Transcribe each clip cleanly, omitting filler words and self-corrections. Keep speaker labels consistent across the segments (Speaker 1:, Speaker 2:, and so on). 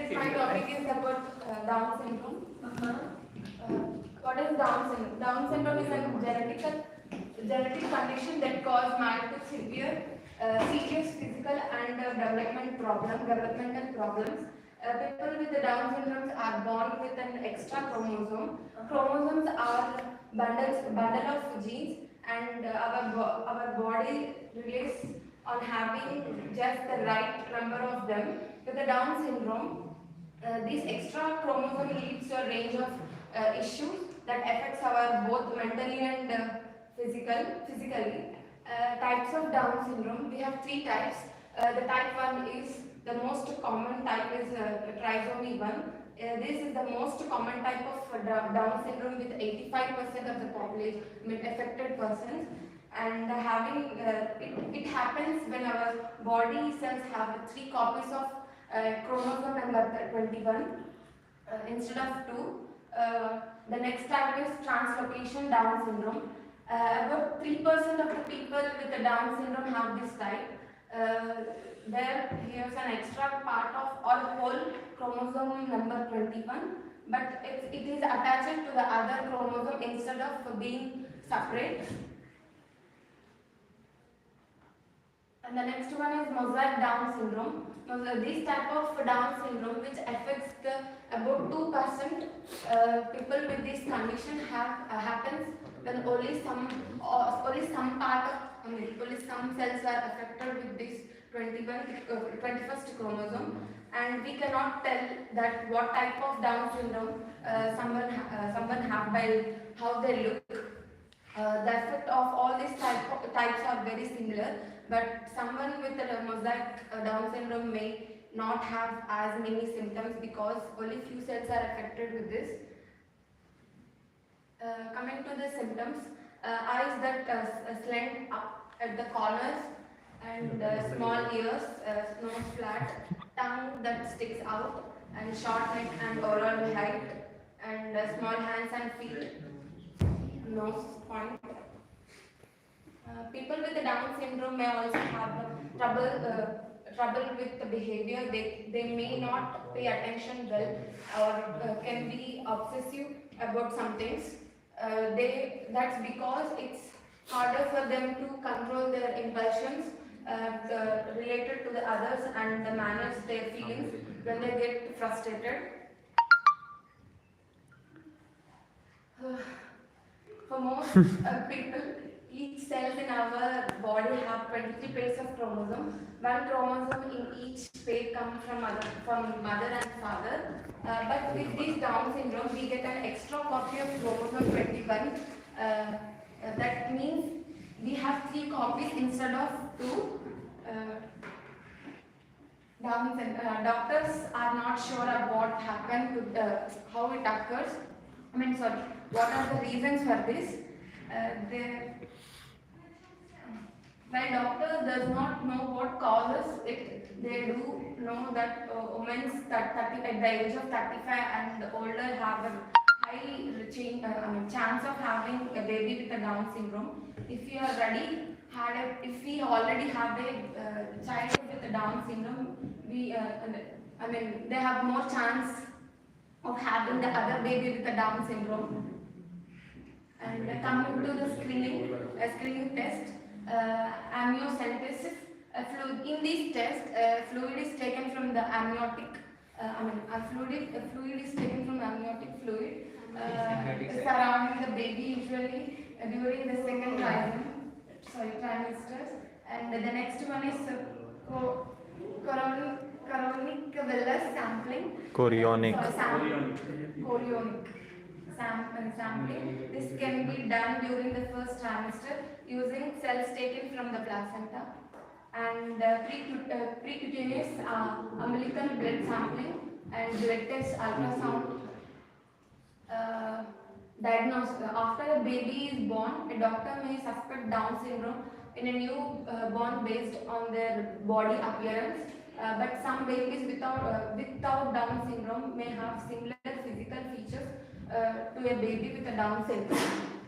Speaker 1: Today's my topic is about Down syndrome. What is Down syndrome? Down syndrome is a genetic condition that causes mild to severe, serious physical and developmental problems. People with the Down syndrome are born with an extra chromosome. Chromosomes are bundle of genes, and our body relies on having just the right number of them. With the Down syndrome, this extra chromosome leads to a range of issues that affects our both mentally and physically. Types of Down syndrome, we have three types. The type 1 is the most common type is trisomy 1. This is the most common type of Down syndrome with 85% of the population affected persons. And it happens when our body cells have 3 copies of chromosome number 21 instead of 2. The next type is translocation Down syndrome. About 3% of the people with the Down syndrome have this type. Here's an extra part of or whole chromosome number 21, but it is attached to the other chromosome instead of being separate. And the next one is mosaic Down syndrome. This type of Down syndrome, which affects about 2% people with this condition, happens when only some cells are affected with this 21st chromosome, and we cannot tell that what type of Down syndrome someone have by how they look. The effect of all these types are very similar, but someone with a mosaic Down syndrome may not have as many symptoms because only few cells are affected with this. Coming to the symptoms, eyes that slant up at the corners, and small ears, nose flat, tongue that sticks out, and short neck and overall height, and small hands and feet, nose point. People with the Down syndrome may also have trouble with the behavior. They may not pay attention well, or can be obsessive about some things. That's because it's harder for them to control their impulsions related to the others and manage their feelings when they get frustrated. For most people, each cell in our body have 23 pairs of chromosomes. One chromosome in each pair comes from mother and father. But with this Down syndrome, we get an extra copy of chromosome 21. That means we have 3 copies instead of 2. Doctors are not sure of what happened to how it occurs. What are the reasons for this? While doctor does not know what causes it, they do know that women at the age of 35 and older have a high chance of having a baby with a Down syndrome. If you already have a child with a Down syndrome, they have more chance of having the other baby with a Down syndrome. And coming to the screening test, amniocentesis fluid. In this test, fluid is taken from the amniotic. Fluid is taken from amniotic fluid surrounding the baby, usually during the second trimester. And the next one is chorionic villus sampling.
Speaker 2: Chorionic
Speaker 1: sampling. This can be done during the first trimester using cells taken from the placenta. And precutaneous umbilical blood sampling and blood test ultrasound. Diagnosis. After a baby is born, a doctor may suspect Down syndrome in a newborn based on their body appearance. But some babies without Down syndrome may have similar physical features to a baby with a Down syndrome.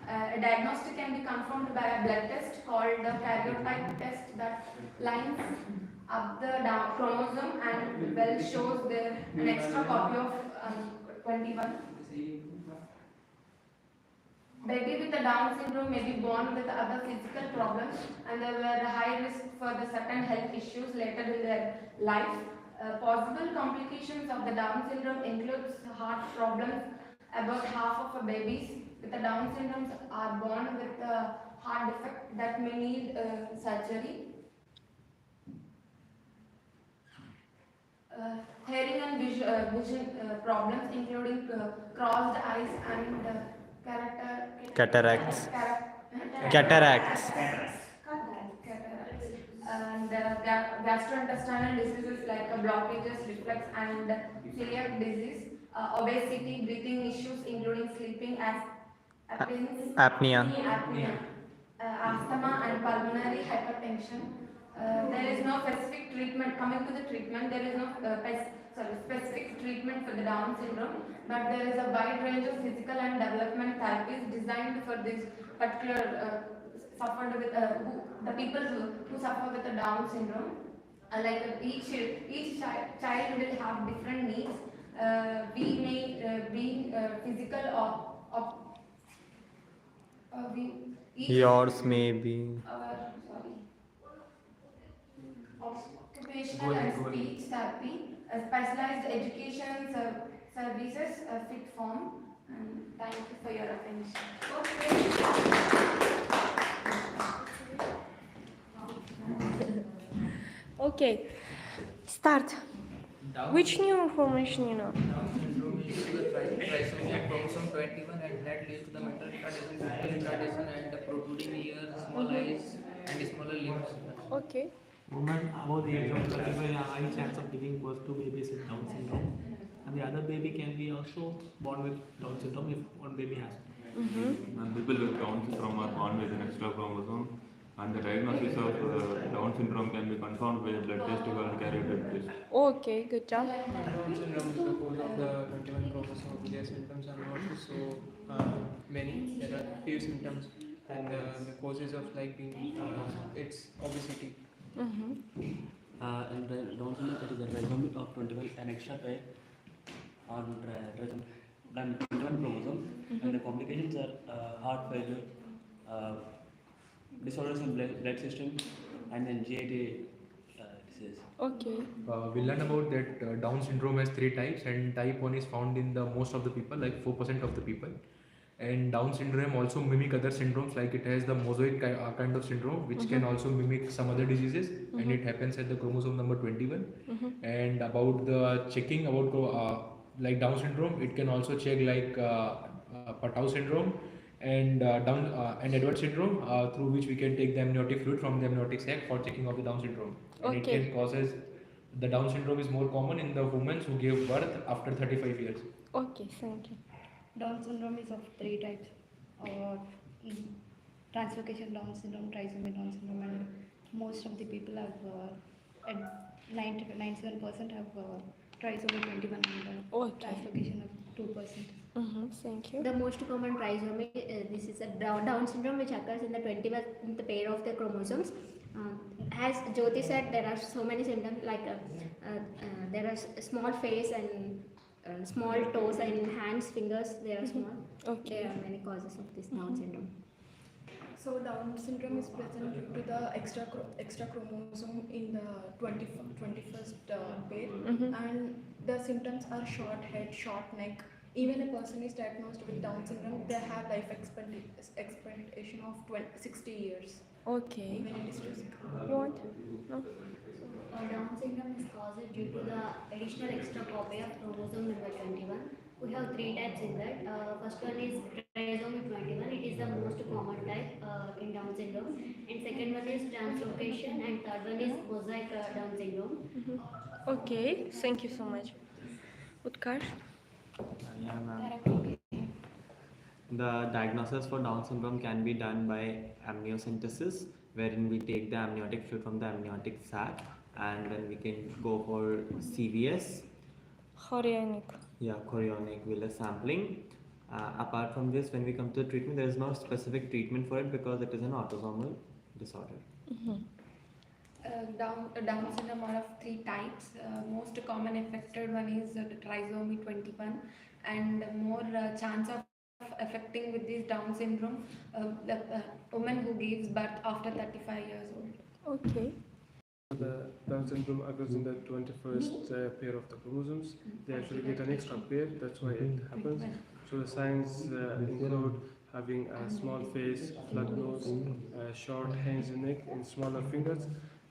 Speaker 1: A diagnostic can be confirmed by a blood test called the karyotype test that lines up the chromosome and well shows there an extra copy of 21. Baby with the Down syndrome may be born with other physical problems and there were a high risk for the certain health issues later in their life. Possible complications of the Down syndrome includes heart problems. About half of babies with the Down syndrome are born with a heart defect that may need surgery. Hearing and vision problems including crossed eyes and
Speaker 2: cataracts.
Speaker 1: And gastrointestinal diseases like blockages, reflux and celiac disease, obesity, breathing issues including sleeping
Speaker 2: Apnea.
Speaker 1: Asthma and pulmonary hypertension. There is no specific treatment. Coming to the treatment, there is no specific treatment for the Down syndrome, but there is a wide range of physical and development therapies designed for this particular suffered with the people who suffer with the Down syndrome. Like each child will have different needs. We may be physical or
Speaker 2: yours may be
Speaker 1: occupational and speech therapy, specialized education services, fit form. And thank you for your attention.
Speaker 3: Okay, start. Which new information you know?
Speaker 4: Down syndrome is the trisomy of chromosome 21 and that leads to the mental retardation and the protruding ears, small eyes and smaller limbs.
Speaker 3: Okay.
Speaker 5: Women above the age of 35 have a high chance of giving birth to babies with Down syndrome, and the other baby can be also born with Down syndrome if one baby has it.
Speaker 6: And people with Down syndrome are born with an extra chromosome, and the diagnosis of Down syndrome can be confirmed with a blood test called carrier test.
Speaker 3: Okay, good job.
Speaker 4: Down syndrome is composed of the 21 chromosomes. Their symptoms are not so many. There are few symptoms, and the causes of like being it's obesity.
Speaker 5: And the Down syndrome, that is a trisomy of 21, an extra pair on trisomy 21 chromosome, and the complications are heart failure, disorders in blood system, and then GIT disease.
Speaker 3: Okay.
Speaker 7: We learned about that Down syndrome has 3 types, and type 1 is found in the most of the people, like 4% of the people. And Down syndrome also mimic other syndromes, like it has the mosaic kind of syndrome, which can also mimic some other diseases, and it happens at the chromosome number 21. And about the checking about like Down syndrome, it can also check like Patau syndrome and and Edwards syndrome, through which we can take the amniotic fluid from the amniotic sac for checking of the Down syndrome. And it can causes the Down syndrome is more common in the women who gave birth after 35 years.
Speaker 3: Okay, thank you.
Speaker 8: Down syndrome is of 3 types, translocation Down syndrome, trisomy Down syndrome, and most of the people have, 97% have trisomy 21 and translocation of 2%.
Speaker 3: Thank you.
Speaker 9: The most common trisomy, this is a Down syndrome which occurs in the 21st pair of the chromosomes. As Jyothi said, there are so many symptoms like there are small face and small toes and hands, fingers, they are small.
Speaker 3: Okay.
Speaker 9: There are many causes of this Down syndrome.
Speaker 8: So Down syndrome is present due to the extra chromosome in the 21st pair, and the symptoms are short head, short neck. Even a person is diagnosed with Down syndrome, they have life expectation of 60 years.
Speaker 3: Okay.
Speaker 8: When it is physical.
Speaker 3: You want? No?
Speaker 9: Down syndrome is caused due to the additional extra copy of chromosome number 21. We have 3 types in that. First one is trisomy 21. It is the most common type in Down syndrome. And second one is translocation, and third one is mosaic Down syndrome.
Speaker 3: Okay, thank you so much. Utkarsh?
Speaker 2: Yeah, ma'am. The diagnosis for Down syndrome can be done by amniocentesis, wherein we take the amniotic fluid from the amniotic sac, and then we can go for CVS.
Speaker 3: Chorionic.
Speaker 2: Yeah, chorionic villus sampling. Apart from this, when we come to the treatment, there is no specific treatment for it because it is an autosomal disorder.
Speaker 1: Down syndrome are of three types. Most common affected one is trisomy 21, and more chance of affecting with this Down syndrome the woman who gives birth after 35 years old.
Speaker 3: Okay.
Speaker 10: The Down syndrome occurs in the 21st pair of the chromosomes. They actually get an extra pair, that's why it happens. So the signs include having a small face, flat nose, short hands and neck, and smaller fingers.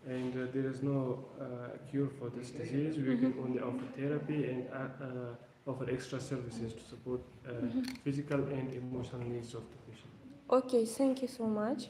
Speaker 10: And there is no cure for this disease. We can only offer therapy and offer extra services to support physical and emotional needs of the patient.
Speaker 3: Okay, thank you so much.